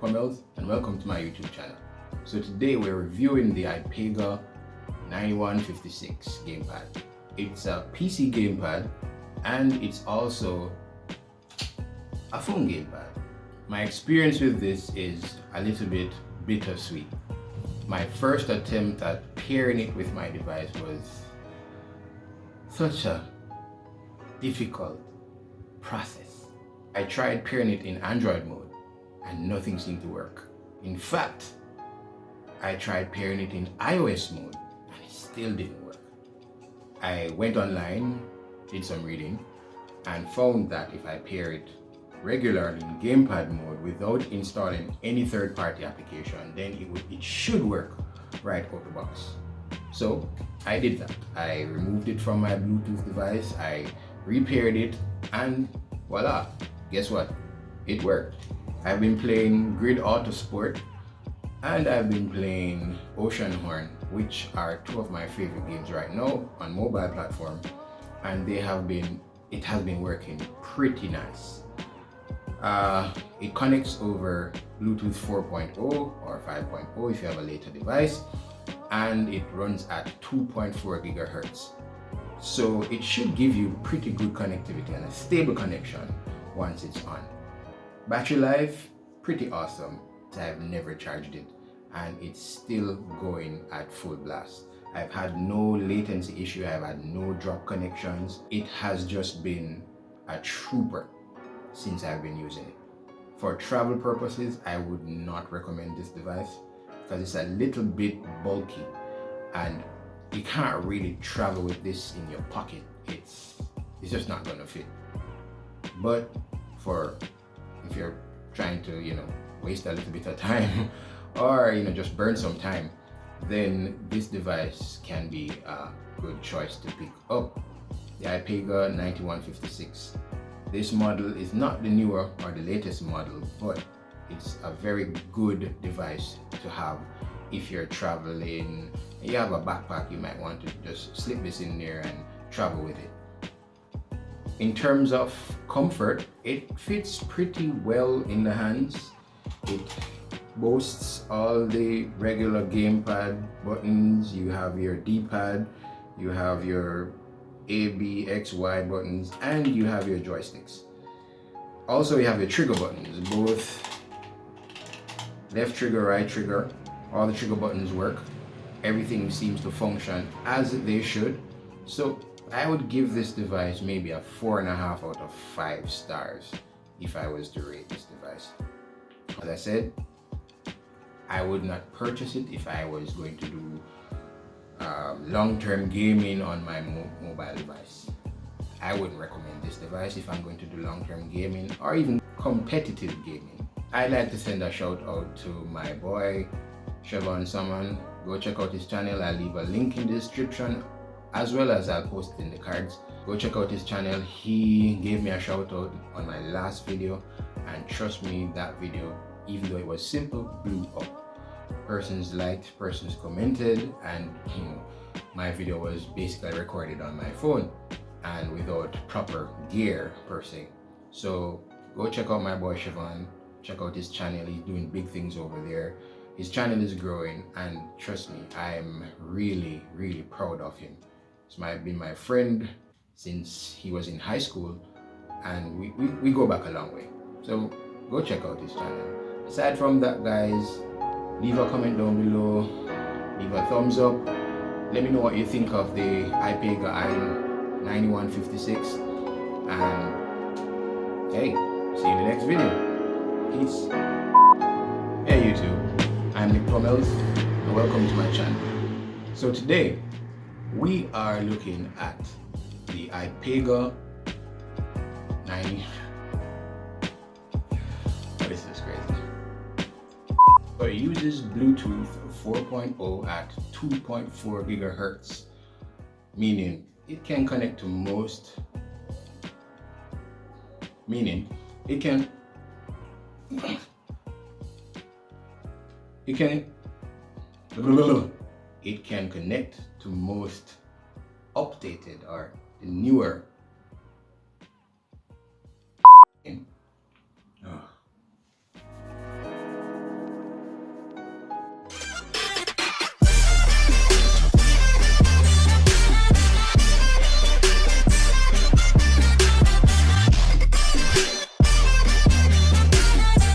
Pummels and welcome to my YouTube channel. So today we're reviewing the Ipega-9156 gamepad. It's a PC gamepad and it's also a phone gamepad. My experience with this is a little bit bittersweet. My first attempt at pairing it with my device was such a difficult process. I tried pairing it in Android mode and nothing seemed to work. In fact, I tried pairing it in iOS mode and it still didn't work. I went online, did some reading, and found that if I pair it regularly in gamepad mode without installing any third-party application, then it should work right out the box. So I did that. I removed it from my Bluetooth device, I repaired it, and voila, guess what? It worked. I've been playing Grid Auto Sport and I've been playing Ocean Horn, which are two of my favorite games right now on mobile platform, and it has been working pretty nice. It connects over Bluetooth 4.0 or 5.0 if you have a later device, and it runs at 2.4 gigahertz. So it should give you pretty good connectivity and a stable connection once it's on. Battery life, pretty awesome. I've never charged it and it's still going at full blast. I've had no latency issue, I've had no drop connections. It has just been a trooper since I've been using it. For travel purposes, I would not recommend this device because it's a little bit bulky and you can't really travel with this in your pocket. It's just not gonna fit. But if you're trying to, waste a little bit of time or, just burn some time, then this device can be a good choice to pick up. The Ipega-9156. This model is not the newer or the latest model, but it's a very good device to have if you're traveling, you have a backpack, you might want to just slip this in there and travel with it. In terms of comfort, it fits pretty well in the hands. It boasts all the regular gamepad buttons. You have your D-pad, you have your A, B, X, Y buttons, and you have your joysticks. Also, you have your trigger buttons, both left trigger, right trigger. All the trigger buttons work. Everything seems to function as they should. So I would give this device maybe a 4.5 out of 5 stars if I was to rate this device. As I said, I would not purchase it if I was going to do long-term gaming on my mobile device. I wouldn't recommend this device if I'm going to do long-term gaming or even competitive gaming. I'd like to send a shout out to my boy Lil Salmon. Go check out his channel. I'll leave a link in the description as well as I'll post it in the cards. Go check out his channel. He gave me a shout out on my last video, and trust me, that video, even though it was simple, blew up. Persons liked, persons commented, and my video was basically recorded on my phone and without proper gear per se. So go check out my boy Siobhan, check out his channel. He's doing big things over there. His channel is growing, and trust me, I'm really, really proud of him. He's been my friend since he was in high school, and we go back a long way. So go check out his channel. Aside from that, guys, leave a comment down below, leave a thumbs up. Let me know what you think of the Ipega-9156, and hey, see you in the next video. Peace. Hey YouTube, I'm Lil Bro Salmon and welcome to my channel. So today we are looking at the Ipega-90. This is crazy. So it uses Bluetooth 4.0 at 2.4 gigahertz, meaning it can connect to most, it can connect to most updated or the newer